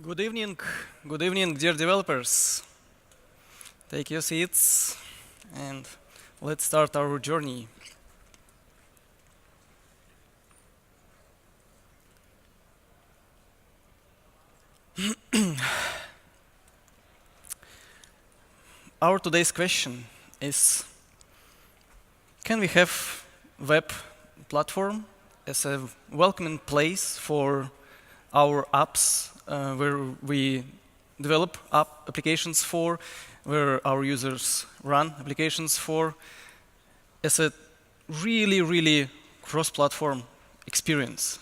Good evening. Good evening, dear developers. Take your seats and let's start our journey. Our today's question is, can we have web platform as a welcoming place for our apps where we develop applications for, where our users run applications for, as a really cross-platform experience?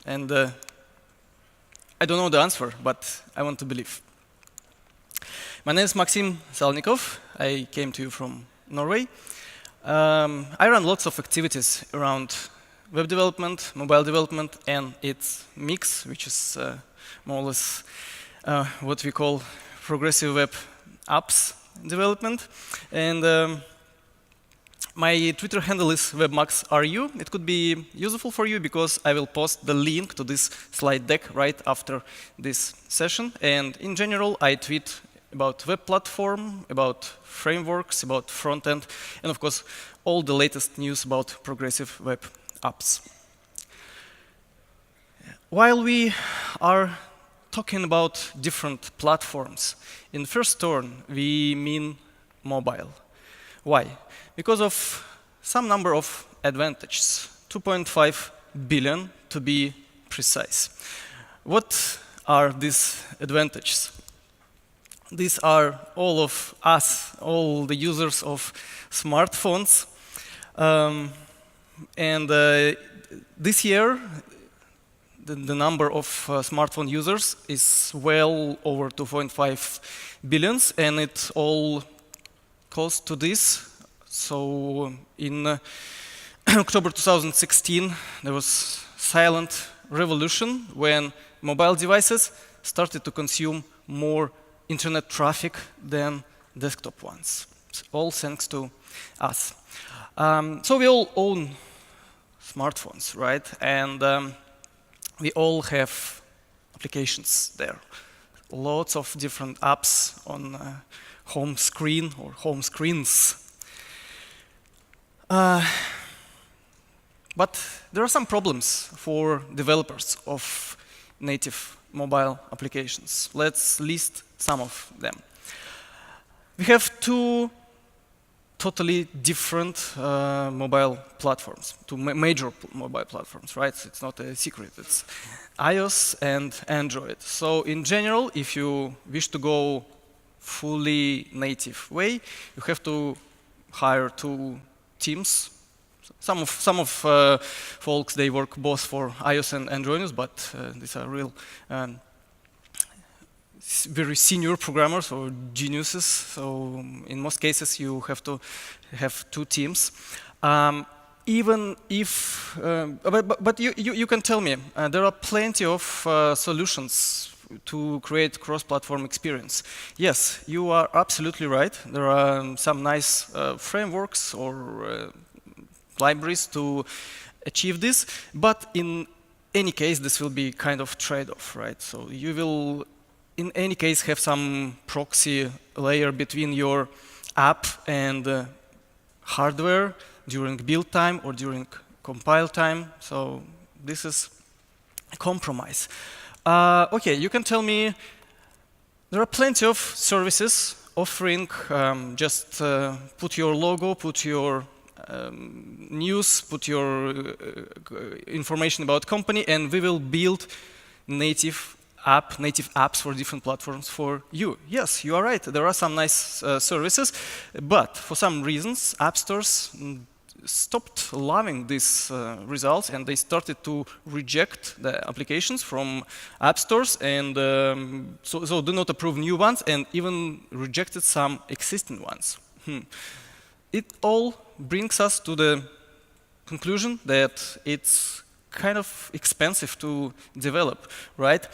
And I don't know the answer, but I want to believe. My name is Maxim Salnikov. I came to you from Norway. I run lots of activities around web development, mobile development, and its mix, which is more or less what we call progressive web apps development. And my Twitter handle is webmaxru. It could be useful for you because I will post the link to this slide deck right after this session. And in general, I tweet about web platform, about frameworks, about front end, and of course, all the latest news about progressive web apps. While we are talking about different platforms, in first turn, we mean mobile. Why? Because of some number of advantages, 2.5 billion to be precise. What are these advantages? These are all of us, all the users of smartphones. This year, the number of smartphone users is well over 2.5 billions, and it all goes to this. So in October 2016, there was silent revolution when mobile devices started to consume more internet traffic than desktop ones. It's all thanks to us. So we all own smartphones, right? And we all have applications there. Lots of different apps on home screen or home screens. But there are some problems for developers of native mobile applications. Let's list some of them. We have two totally different mobile platforms, two major mobile platforms, right? It's not a secret. It's iOS and Android. So in general, if you wish to go fully native way, you have to hire two teams. Some of folks, they work both for iOS and Android, but these are real very senior programmers or geniuses. So in most cases, you have to have two teams. Even if, but you can tell me, there are plenty of solutions to create cross-platform experience. Yes, you are absolutely right. There are some nice frameworks or libraries to achieve this, but in any case, this will be kind of trade-off, right? So you will, in any case, have some proxy layer between your app and hardware during build time or during compile time. So this is a compromise. Okay, you can tell me there are plenty of services offering just put your logo, put your news, put your information about company, and we will build native apps for different platforms for you. Yes, you are right. There are some nice services, but for some reasons, app stores stopped loving these results, and they started to reject the applications from app stores, and so do not approve new ones, and even rejected some existing ones. It all brings us to the conclusion that it's kind of expensive to develop, right?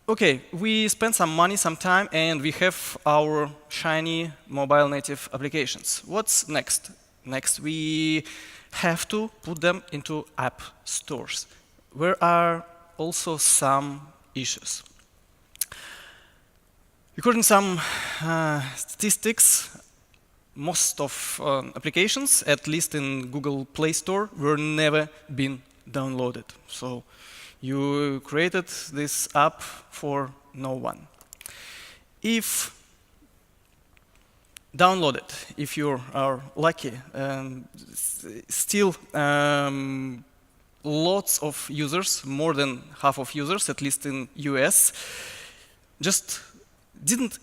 Okay, we spend some money, some time, and we have our shiny mobile native applications. What's next? Next, we have to put them into app stores. Where are also some issues. According to some statistics, most of applications, at least in Google Play Store, were never been downloaded. So you created this app for no one. If downloaded, if you are lucky, still lots of users, more than half of users, at least in US, just didn't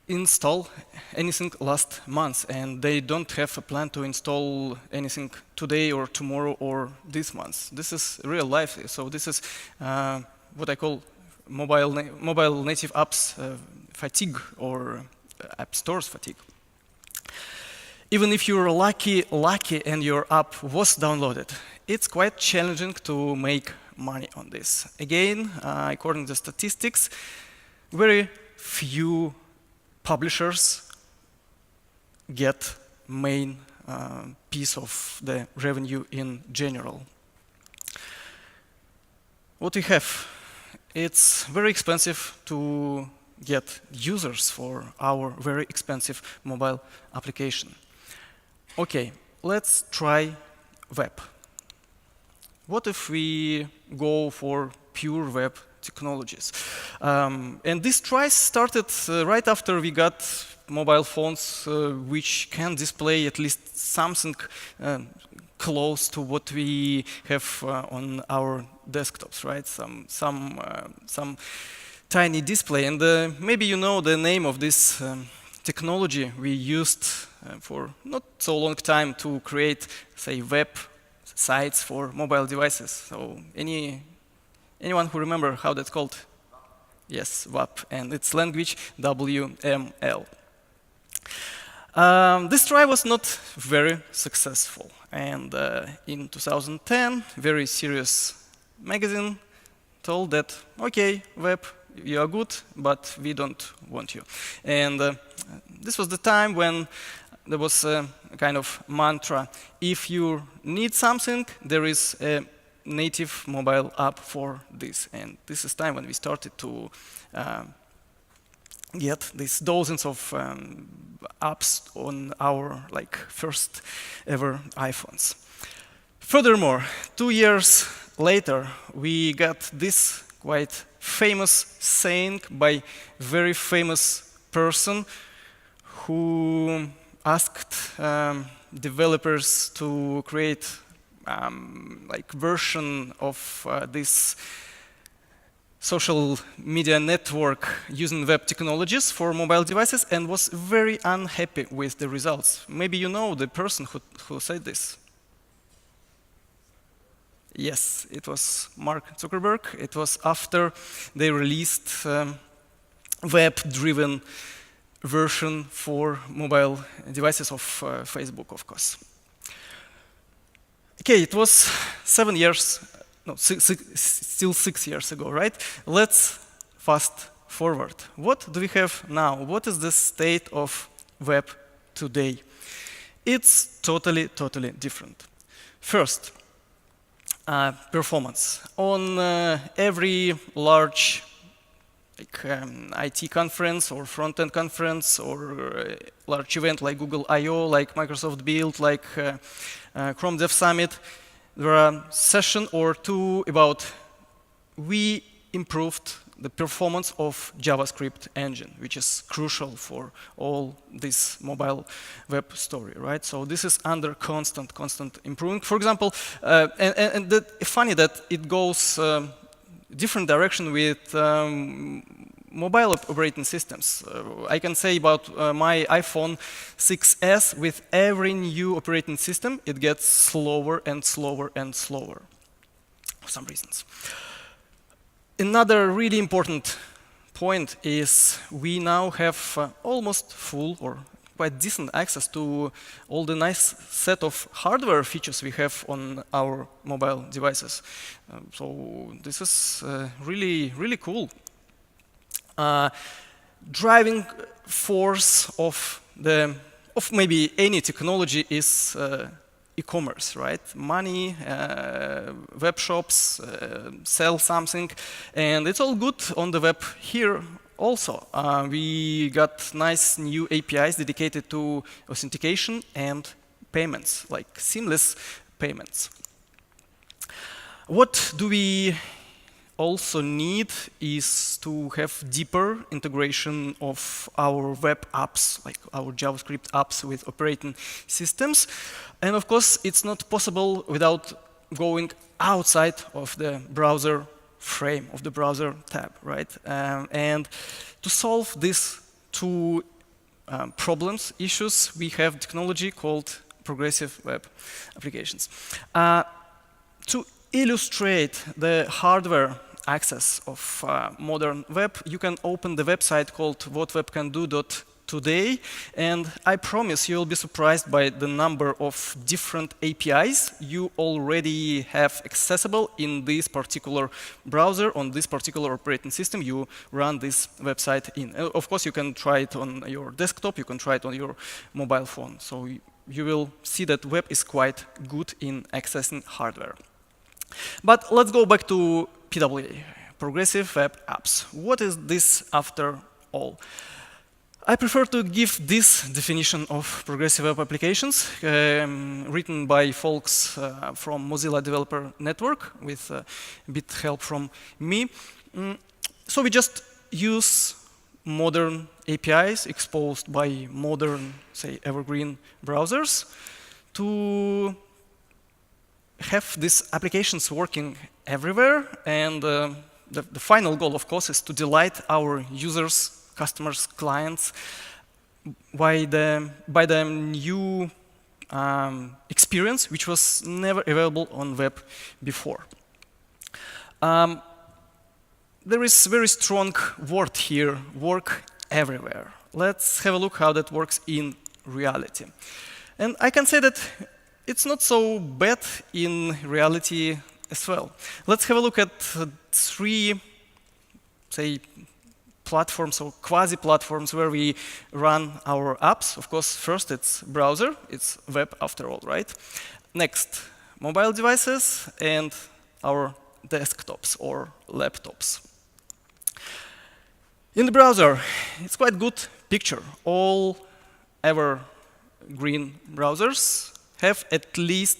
install anything last month, and they don't have a plan to install anything today or tomorrow or this month. This is real life. So this is what I call mobile native apps fatigue, or app stores fatigue. Even if you're lucky and your app was downloaded, it's quite challenging to make money on this. Again, according to statistics, very few publishers get main piece of the revenue in general. What we have, it's very expensive to get users for our very expensive mobile application. Okay, let's try web. What if we go for pure web technologies? And this try started right after we got mobile phones which can display at least something close to what we have on our desktops, right? Some tiny display. And maybe you know the name of this technology we used for not so long time to create, say, web sites for mobile devices. So anyone who remember how that's called? Yes, WAP, and its language WML. This try was not very successful, and in 2010, very serious magazine told that, okay, web, you are good, but we don't want you. And this was the time when there was a kind of mantra: if you need something, there is a native mobile app for this. And this is time when we started to get these dozens of apps on our first ever iPhones. Furthermore, 2 years later, we got this quite famous saying by very famous person who asked developers to create version of this social media network using web technologies for mobile devices, and was very unhappy with the results. Maybe you know the person who said this. Yes, it was Mark Zuckerberg. It was after they released web-driven version for mobile devices of Facebook, of course. Okay, it was 7 years, no, still 6 years ago, right? Let's fast forward. What do we have now? What is the state of web today? It's totally different. First, performance. On every large IT conference or front-end conference or large event like Google I/O, like Microsoft Build, like Chrome Dev Summit, there are a session or two about we improved the performance of JavaScript engine, which is crucial for all this mobile web story, right? So this is under constant improving. For example, and funny that it goes different direction with mobile operating systems. I can say about my iPhone 6s, with every new operating system, it gets slower and slower for some reasons. Another really important point is we now have almost full or quite decent access to all the nice set of hardware features we have on our mobile devices. So this is really cool. Driving force of maybe any technology is e-commerce, right? Money, web shops, sell something, and it's all good on the web here also. We got nice new APIs dedicated to authentication and payments, like seamless payments. What do we also need is to have deeper integration of our web apps, like our JavaScript apps with operating systems. And of course, it's not possible without going outside of the browser frame, of the browser tab, right? And to solve these two problems, issues, we have technology called progressive web applications. To illustrate the hardware access of modern web, you can open the website called whatwebcando.today, and I promise you'll be surprised by the number of different APIs you already have accessible in this particular browser, on this particular operating system you run this website in. Of course, you can try it on your desktop, you can try it on your mobile phone. So you will see that web is quite good in accessing hardware. But let's go back to PWA, Progressive Web Apps. What is this after all? I prefer to give this definition of progressive web applications, written by folks from Mozilla Developer Network, with a bit help from me. So we just use modern APIs exposed by modern, say, evergreen browsers to have these applications working everywhere, and the final goal, of course, is to delight our users, customers, clients by the new experience which was never available on web before. There is a very strong word here, work everywhere. Let's have a look how that works in reality. And I can say that it's not so bad in reality as well. Let's have a look at three, say, platforms or quasi-platforms where we run our apps. Of course, first it's browser, it's web after all, right? Next, mobile devices and our desktops or laptops. In the browser, it's quite good picture. All evergreen browsers have at least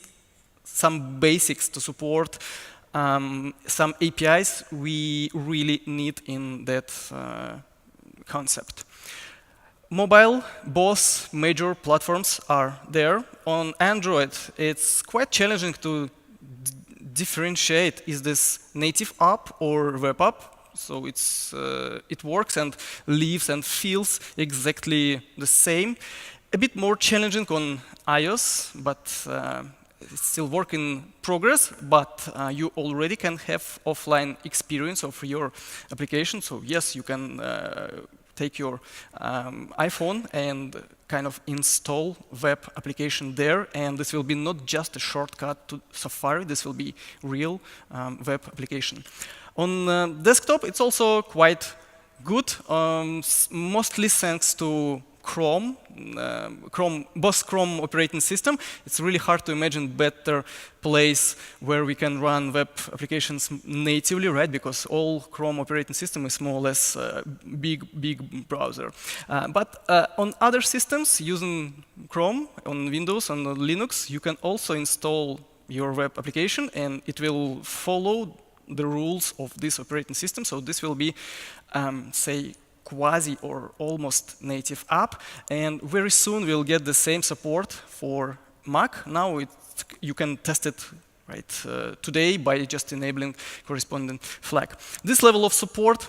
some basics to support some APIs we really need in that concept. Mobile, both major platforms are there. On Android, it's quite challenging to differentiate, is this native app or web app? So it works and lives and feels exactly the same. A bit more challenging on iOS, but it's still work in progress, but you already can have offline experience of your application. So yes, you can take your iPhone and kind of install web application there, and this will be not just a shortcut to Safari, this will be real web application. On desktop, it's also quite good, mostly thanks to Chrome, both Chrome operating system. It's really hard to imagine better place where we can run web applications natively, right? Because all Chrome operating system is more or less big browser. But on other systems using Chrome, on Windows, on Linux, you can also install your web application, and it will follow the rules of this operating system. So this will be, say, quasi or almost native app, and very soon we'll get the same support for Mac. Now you can test it right today by just enabling corresponding flag. This level of support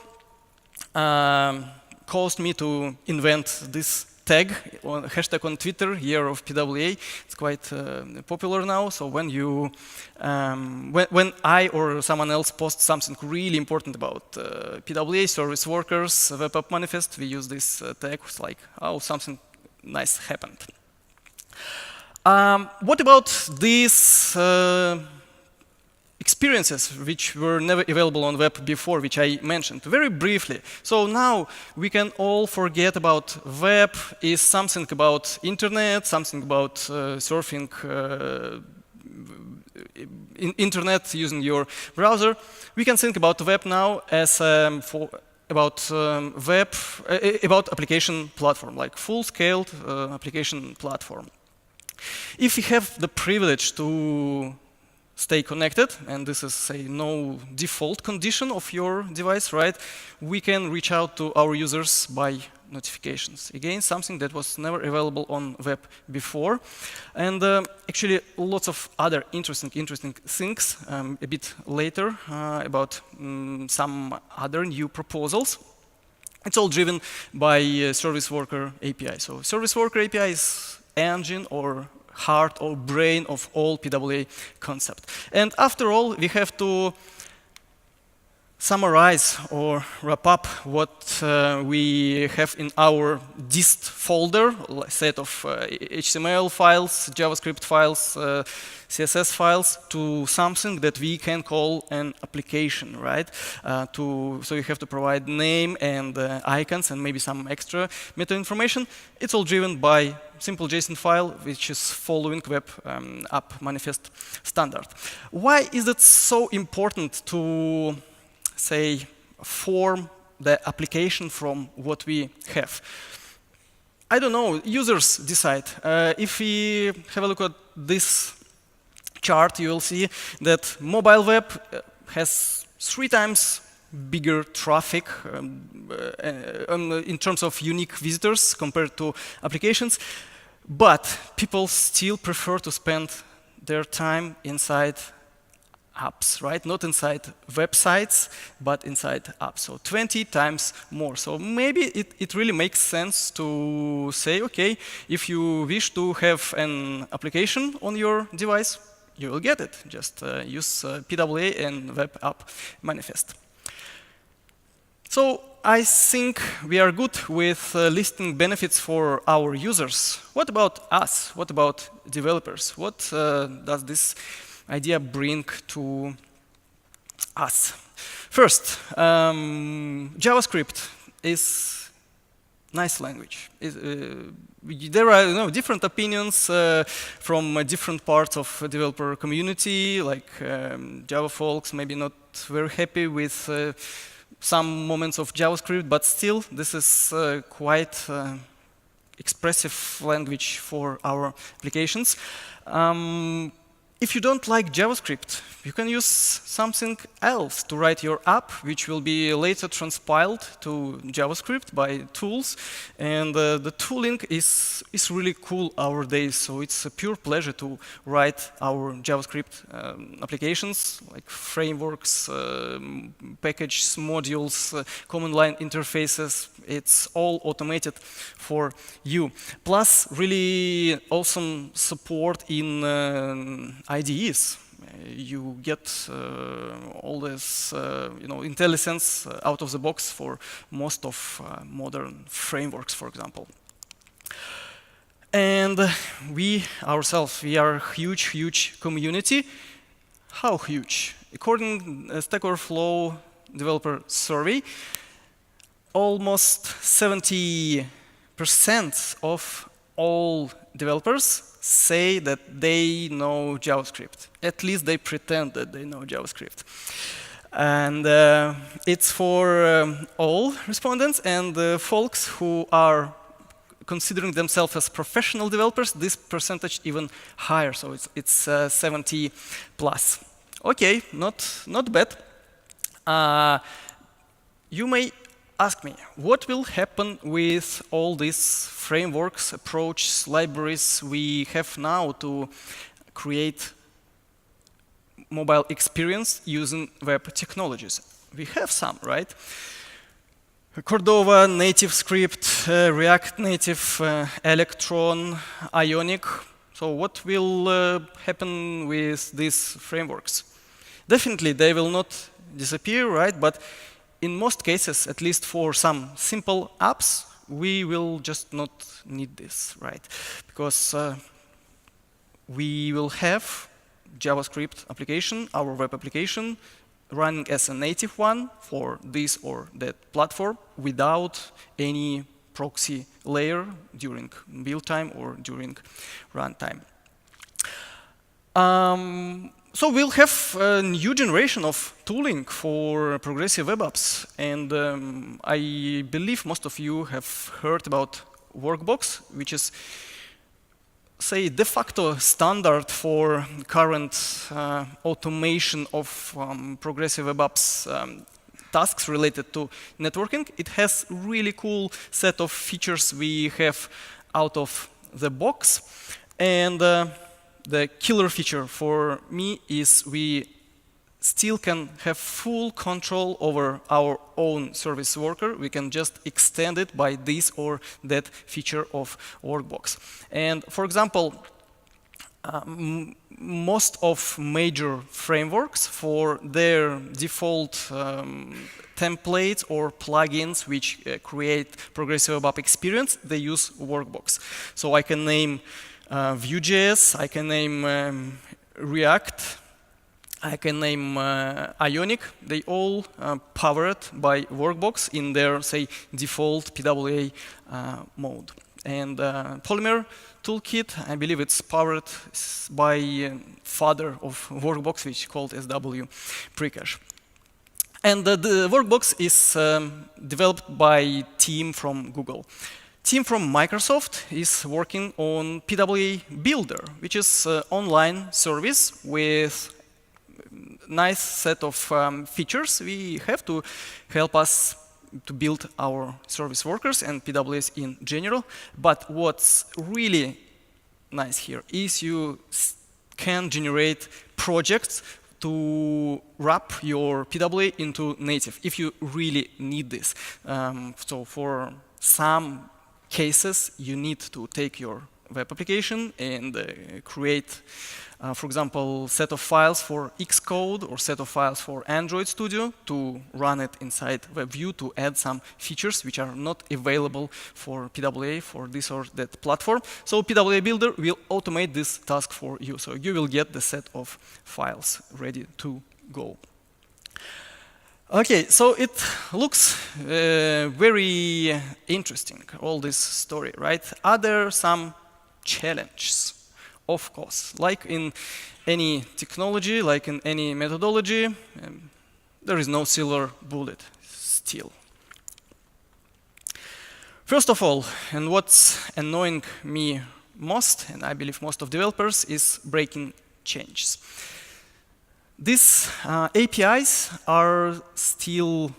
caused me to invent this tag, hashtag on Twitter, Year of PWA. It's quite popular now. So when you, when I or someone else posts something really important about PWA, service workers, web app manifest, we use this tag. It's like, oh, something nice happened. What about this experiences which were never available on web before, which I mentioned very briefly. So now we can all forget about web is something about internet, something about surfing internet using your browser. We can think about web now as about application platform, like full-scale application platform. If we have the privilege to stay connected, and this is, say, no default condition of your device, right? We can reach out to our users by notifications. Again, something that was never available on web before. And actually, lots of other interesting things a bit later about some other new proposals. It's all driven by Service Worker API. So Service Worker API is engine or heart or brain of all PWA concept. And after all, we have to summarize or wrap up what we have in our dist folder, a set of HTML files, JavaScript files, CSS files, to something that we can call an application, right? So you have to provide name and icons and maybe some extra meta information. It's all driven by simple JSON file, which is following web app manifest standard. Why is it so important to, say, form the application from what we have? I don't know, users decide. If we have a look at this chart, you will see that mobile web has 3 times bigger traffic in terms of unique visitors compared to applications, but people still prefer to spend their time inside apps, right? Not inside websites, but inside apps. So 20 times more. So maybe it really makes sense to say, okay, if you wish to have an application on your device, you will get it. Just use PWA and web app manifest. So I think we are good with listing benefits for our users. What about us? What about developers? What does this idea bring to us? First, JavaScript is nice language. There are different opinions from different parts of the developer community, like Java folks maybe not very happy with some moments of JavaScript, but still this is quite expressive language for our applications. If you don't like JavaScript, you can use something else to write your app, which will be later transpiled to JavaScript by tools. And the tooling is really cool nowadays, so it's a pure pleasure to write our JavaScript applications, like frameworks, packages, modules, command line interfaces. It's all automated for you. Plus, really awesome support in IDEs. You get all this intelligence out of the box for most of modern frameworks, for example. And we ourselves, we are a huge community. How huge? According to Stack Overflow developer survey, almost 70% of all developers say that they know JavaScript. At least they pretend that they know JavaScript. And it's for all respondents, and folks who are considering themselves as professional developers, this percentage even higher, so it's 70 plus. Okay, not bad. You may ask me, what will happen with all these frameworks, approaches, libraries we have now to create mobile experience using web technologies? We have some, right? Cordova, native script, React native, Electron, Ionic. So what will happen with these frameworks? Definitely they will not disappear, right? But in most cases, at least for some simple apps, we will just not need this, right? Because we will have JavaScript application, our web application, running as a native one for this or that platform without any proxy layer during build time or during runtime. So we'll have a new generation of tooling for progressive web apps. And I believe most of you have heard about Workbox, which is, say, de facto standard for current automation of progressive web apps tasks related to networking. It has really cool set of features we have out of the box. And the killer feature for me is we still can have full control over our own service worker. We can just extend it by this or that feature of Workbox. And for example, most of major frameworks for their default templates or plugins which create progressive web app experience, they use Workbox. So I can name Vue.js, I can name React, I can name Ionic. They all powered by Workbox in their, say, default PWA mode. And Polymer toolkit, I believe it's powered by father of Workbox, which is called SW Precache. And the Workbox is developed by team from Google. Team from Microsoft is working on PWA Builder, which is an online service with nice set of features we have to help us to build our service workers and PWAs in general. But what's really nice here is you can generate projects to wrap your PWA into native if you really need this. So for some cases, you need to take your web application and create, for example, set of files for Xcode or set of files for Android Studio to run it inside WebView to add some features which are not available for PWA for this or that platform. So PWA Builder will automate this task for you. So you will get the set of files ready to go. Okay, so it looks very interesting, all this story, right? Are there some challenges? Of course, like in any technology, like in any methodology, there is no silver bullet still. First of all, and what's annoying me most, and I believe most of developers, is breaking changes. These APIs are still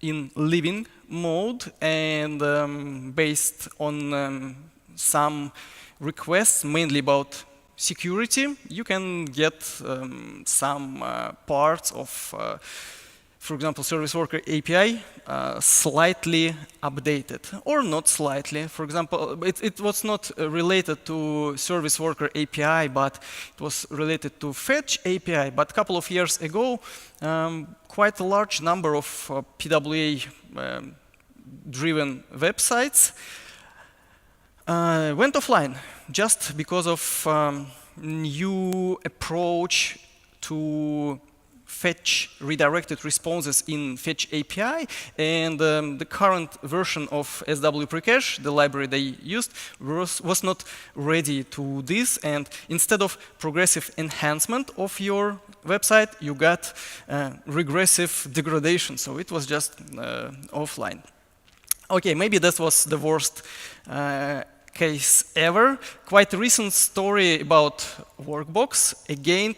in living mode and based on some requests, mainly about security. You can get some parts of, for example, Service Worker API slightly updated, or not slightly. For example, it was not related to Service Worker API, but it was related to Fetch API. But a couple of years ago, quite a large number of PWA-driven websites went offline just because of new approach to fetch redirected responses in Fetch API, and the current version of SW Precache, the library they used, was not ready to this, and instead of progressive enhancement of your website, you got regressive degradation, so it was just offline. Okay, maybe that was the worst case ever. Quite a recent story about Workbox, again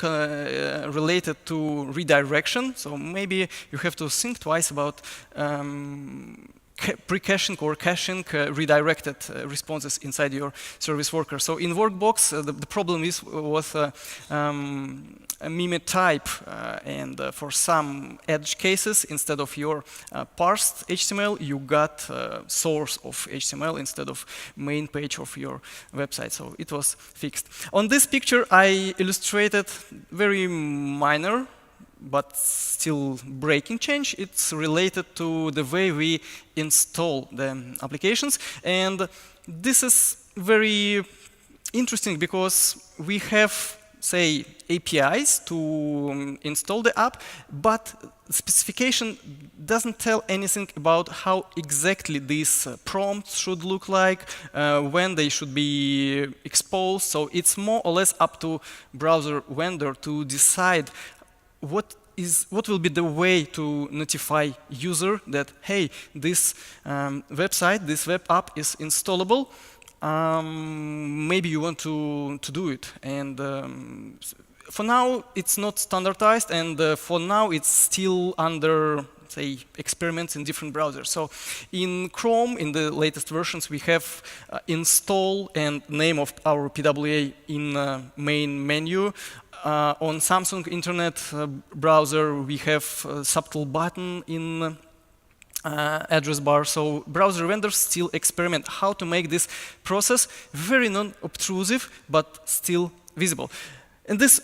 related to redirection. So maybe you have to think twice about pre-caching or caching redirected responses inside your service worker. So in Workbox, the problem was a meme type, and for some edge cases, instead of your parsed HTML, you got source of HTML instead of main page of your website. So it was fixed. On this picture, I illustrated very minor but still breaking change. It's related to the way we install the applications. And this is very interesting because we have say, APIs to install the app, but specification doesn't tell anything about how exactly these prompts should look like, when they should be exposed. So it's more or less up to browser vendor to decide what will be the way to notify user that, hey, this website, this web app is installable. Maybe you want to do it. And for now, it's not standardized, and for now, it's still under, say, experiments in different browsers. So in Chrome, in the latest versions, we have install and name of our PWA in main menu. On Samsung Internet browser, we have a subtle button in address bar. So browser vendors still experiment how to make this process very non-obtrusive, but still visible. And this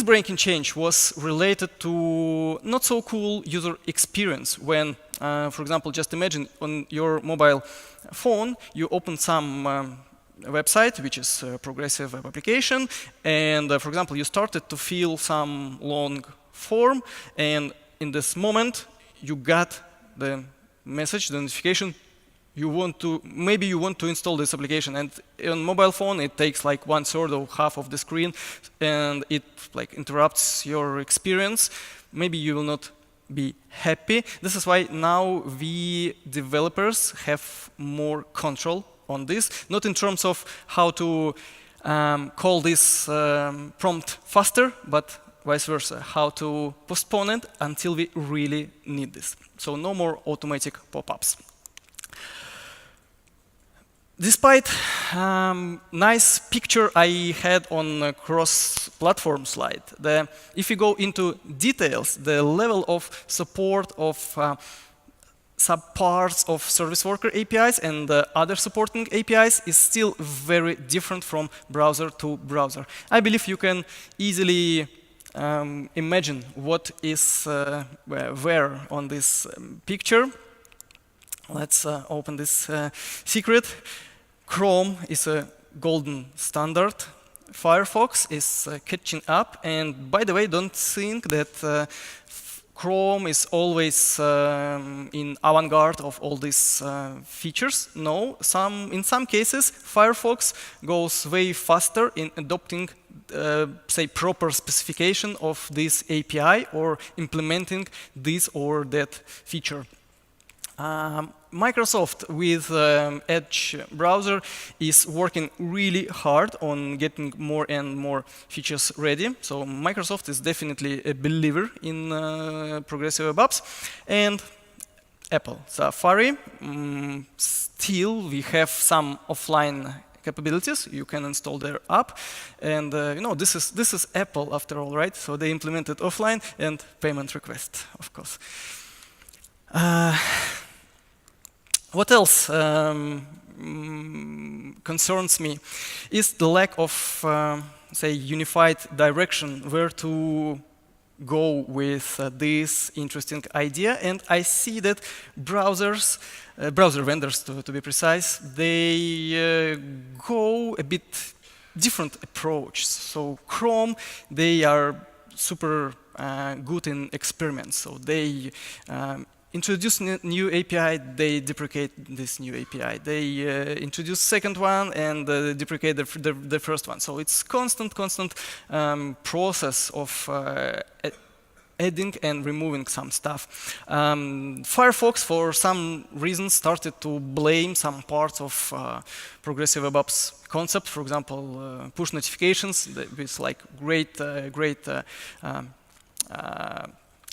breaking change was related to not so cool user experience when, for example, just imagine on your mobile phone, you open some website, which is a progressive web application, and for example, you started to fill some long form, and in this moment, you got the message, the notification, maybe you want to install this application, and on mobile phone, it takes like 1/3 or half of the screen, and it like interrupts your experience. Maybe you will not be happy. This is why now we developers have more control on this, not in terms of how to call this prompt faster, but vice versa, how to postpone it until we really need this. So no more automatic pop-ups. Despite nice picture I had on a cross-platform slide, if you go into details, the level of support of subparts of service worker APIs and other supporting APIs is still very different from browser to browser. I believe you can easily imagine what is where on this picture. Let's open this secret. Chrome is a golden standard. Firefox is catching up. And by the way, don't think that Chrome is always in avant-garde of all these features. No, in some cases, Firefox goes way faster in adopting, say, proper specification of this API or implementing this or that feature. Microsoft with Edge browser is working really hard on getting more and more features ready. So Microsoft is definitely a believer in progressive web apps. And Apple, Safari, still we have some offline capabilities. You can install their app, and this is Apple after all, right? So they implemented offline and payment request, of course. What else concerns me is the lack of, say, unified direction where to go with this interesting idea. And I see that browser vendors, to be precise, they go a bit different approach. So Chrome, they are super good in experiments. So they introduce new API, they deprecate this new API. They introduce second one and deprecate the first one. So it's constant process of adding and removing some stuff. Firefox, for some reason, started to blame some parts of progressive web apps concept. For example, push notifications with like great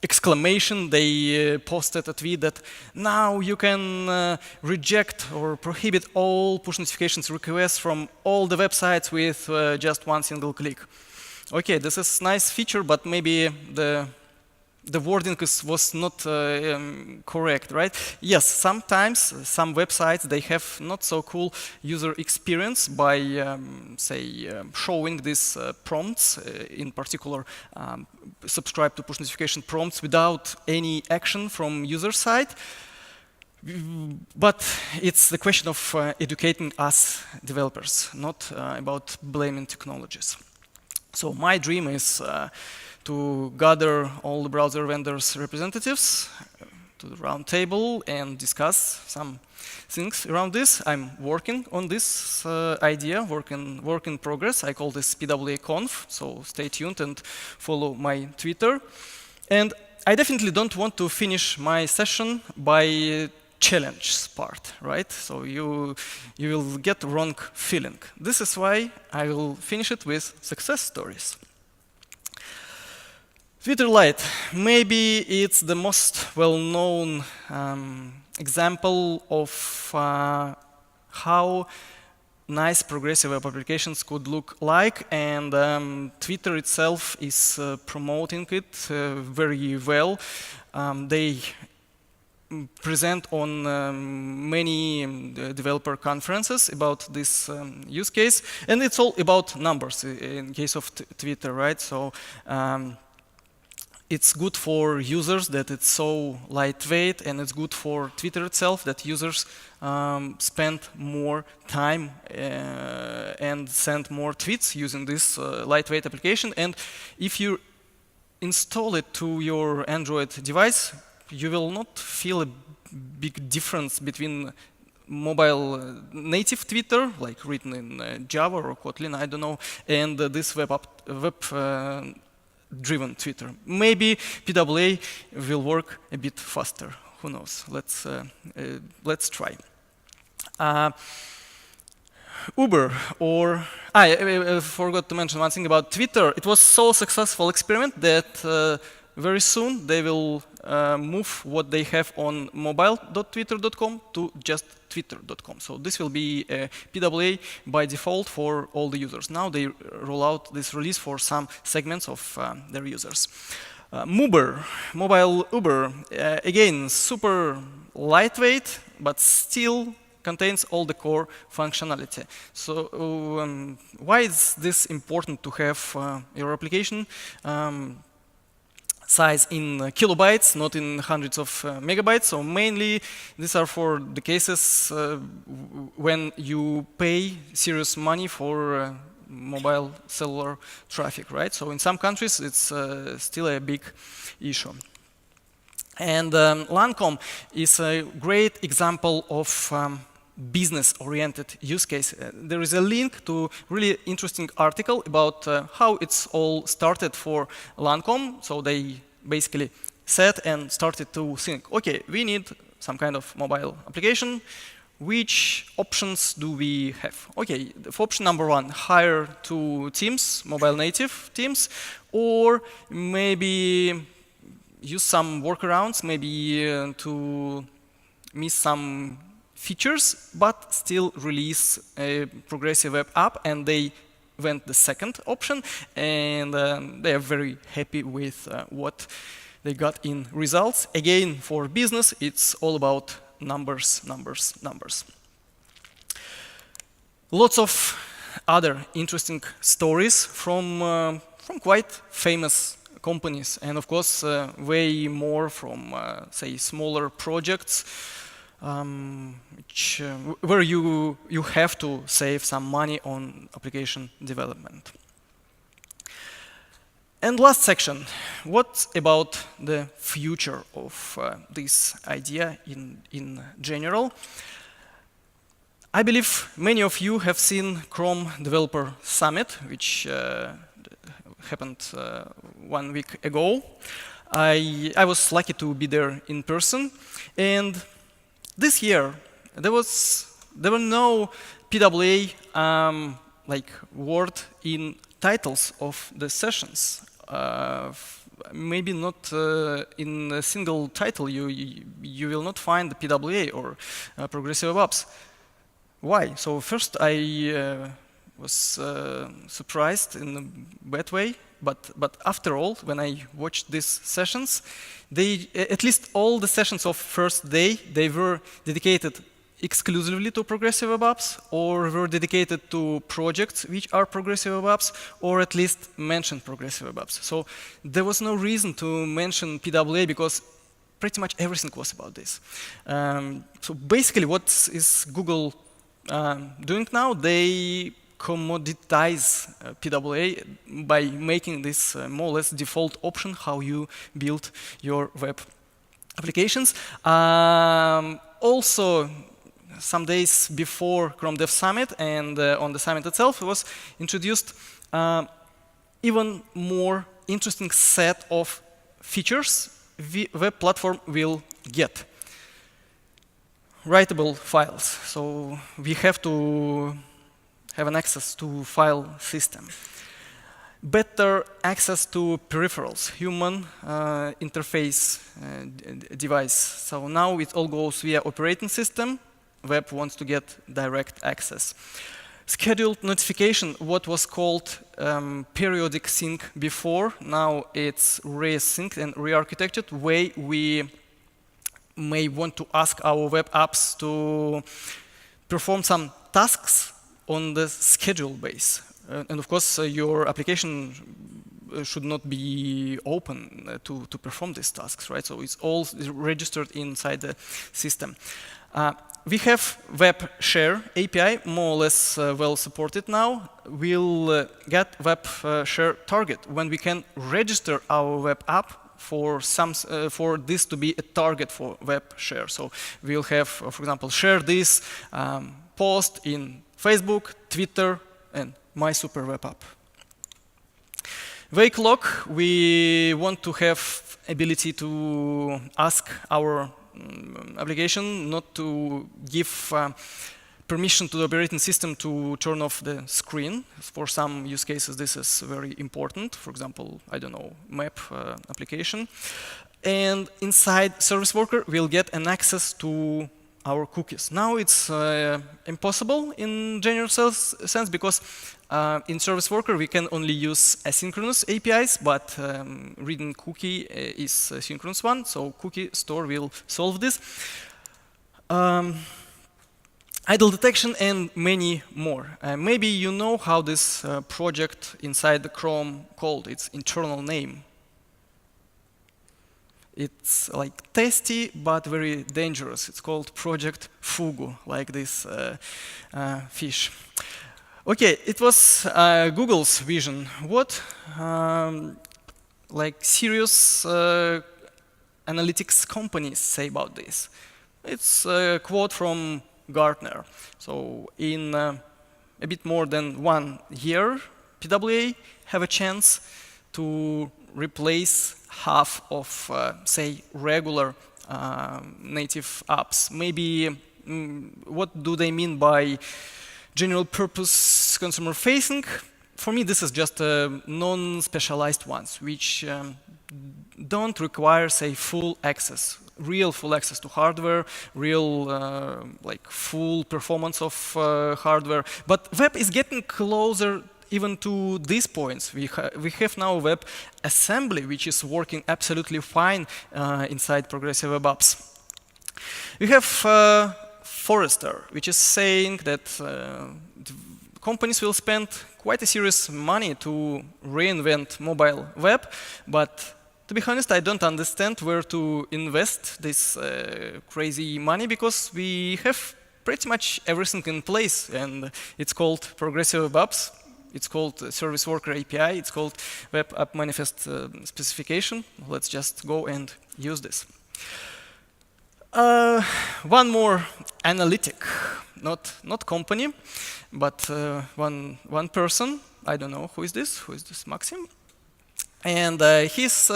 exclamation. They posted a tweet that now you can reject or prohibit all push notifications requests from all the websites with just one single click. Okay, this is a nice feature, but maybe the wording was not correct, right? Yes, sometimes some websites, they have not so cool user experience by, say, showing these prompts, in particular, subscribe to push notification prompts without any action from user side. But it's the question of educating us developers, not about blaming technologies. So my dream is to gather all the browser vendors' representatives to the round table and discuss some things around this. I'm working on this idea, work in progress. I call this PWA Conf, so stay tuned and follow my Twitter. And I definitely don't want to finish my session by challenge part, right? So you will get the wrong feeling. This is why I will finish it with success stories. Twitter Lite, maybe it's the most well-known example of how nice progressive web applications could look like, and Twitter itself is promoting it very well. They present on many developer conferences about this use case, and it's all about numbers in case of Twitter, right? So it's good for users that it's so lightweight, and it's good for Twitter itself that users spend more time and send more tweets using this lightweight application. And if you install it to your Android device, you will not feel a big difference between mobile native Twitter, like written in Java or Kotlin, I don't know, and this web-driven Twitter. Maybe PWA will work a bit faster. Who knows? Let's try. Uber, or I forgot to mention one thing about Twitter. It was so successful experiment that very soon they will move what they have on mobile.twitter.com to just twitter.com. So this will be a PWA by default for all the users. Now they roll out this release for some segments of their users. Muber, mobile Uber, again, super lightweight, but still contains all the core functionality. So why is this important to have your application size in kilobytes, not in hundreds of megabytes? So mainly these are for the cases when you pay serious money for mobile cellular traffic, right? So in some countries it's still a big issue. And Lancome is a great example of business-oriented use case. There is a link to a really interesting article about how it's all started for Lancome. So they basically sat and started to think, okay, we need some kind of mobile application. Which options do we have? Okay, for option number one, hire 2 teams, mobile native teams, or maybe use some workarounds, maybe to miss some features, but still release a progressive web app. And they went the second option, and they are very happy with what they got in results. Again, for business, it's all about numbers, numbers, numbers. Lots of other interesting stories from quite famous companies, and of course, way more from, say, smaller projects, where you have to save some money on application development. And last section, what about the future of this idea in general? I believe many of you have seen Chrome Developer Summit, which happened 1 week ago. I was lucky to be there in person, and this year there were no PWA like word in titles of the sessions. Maybe not in a single title you will not find the PWA or progressive apps. Why? So first I was surprised in a bad way, but after all, when I watched these sessions, at least all the sessions of first day, they were dedicated exclusively to progressive web apps, or were dedicated to projects which are progressive web apps, or at least mentioned progressive web apps. So there was no reason to mention PWA because pretty much everything was about this. So basically what is Google doing now? They commoditize PWA by making this more or less default option how you build your web applications. Also, some days before Chrome Dev Summit and on the summit itself, it was introduced even more interesting set of features the web platform will get. Writable files. So we have to have an access to file system. Better access to peripherals, human interface device. So now it all goes via operating system. Web wants to get direct access. Scheduled notification, what was called periodic sync before, now it's re-synced and re-architected way we may want to ask our web apps to perform some tasks on the schedule base. And of course, your application should not be open to perform these tasks, right? So it's all registered inside the system. We have web share API, more or less well supported now. We'll get web share target when we can register our web app for this to be a target for web share. So we'll have, for example, share this post in Facebook, Twitter, and my super web app. Wake lock, we want to have ability to ask our application not to give permission to the operating system to turn off the screen. For some use cases, this is very important. For example, I don't know, map application. And inside service worker, we'll get an access to our cookies. Now it's impossible in general sense because in service worker we can only use asynchronous APIs, but reading cookie is a synchronous one, so cookie store will solve this. Idle detection and many more. Maybe you know how this project inside the Chrome called, its internal name. It's like tasty, but very dangerous. It's called Project Fugu, like this fish. Okay, it was Google's vision. What like serious analytics companies say about this? It's a quote from Gartner. So in a bit more than 1 year, PWA have a chance to replace half of, say, regular native apps. Maybe, what do they mean by general purpose consumer facing? For me, this is just non-specialized ones, which don't require, say, full access, real full access to hardware, real like full performance of hardware. But web is getting closer even to these points. We have now web assembly, which is working absolutely fine inside progressive web apps. We have Forrester, which is saying that companies will spend quite a serious money to reinvent mobile web, but to be honest, I don't understand where to invest this crazy money because we have pretty much everything in place, and it's called progressive web apps. It's called Service Worker API. It's called Web App Manifest Specification. Let's just go and use this. One more analytic, not company, but one person. I don't know who is this. Who is this? Maxim. And he's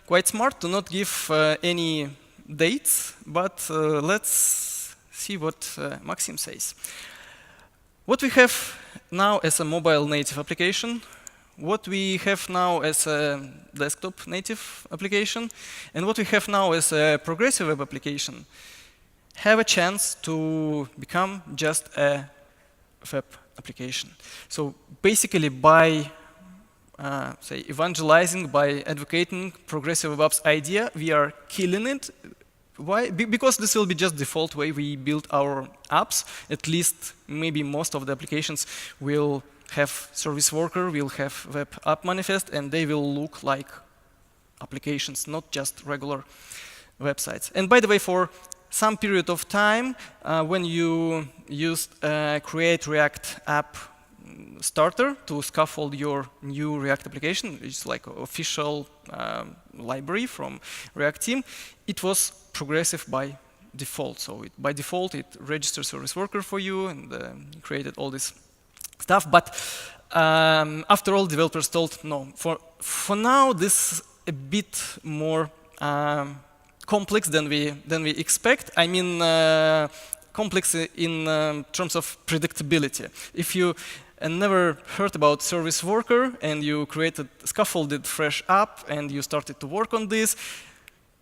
quite smart to not give any dates. But let's see what Maxim says. What we have now as a mobile native application, what we have now as a desktop native application, and what we have now as a progressive web application have a chance to become just a web application. So basically by say evangelizing, by advocating progressive web apps idea, we are killing it. Why? Because this will be just default way we build our apps. At least maybe most of the applications will have service worker, will have web app manifest, and they will look like applications, not just regular websites. And by the way, for some period of time, when you used create React app starter to scaffold your new React application. It's like an official library from React team. It was progressive by default. So by default, it registers service worker for you and created all this stuff. But after all, developers told, no, for now, this is a bit more complex than we expect. I mean, complex in terms of predictability. If you never heard about service worker and you created scaffolded fresh app and you started to work on this,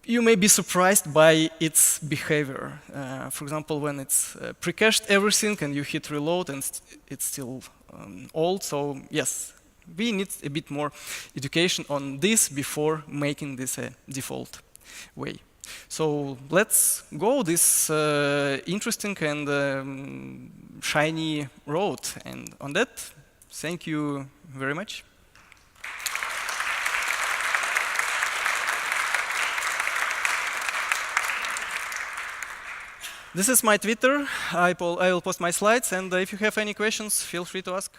you may be surprised by its behavior. For example, when it's pre-cached everything and you hit reload and it's still old. So yes, we need a bit more education on this before making this a default way. So let's go this interesting and shiny road. And on that, thank you very much. This is my Twitter. I will post my slides, and if you have any questions, feel free to ask.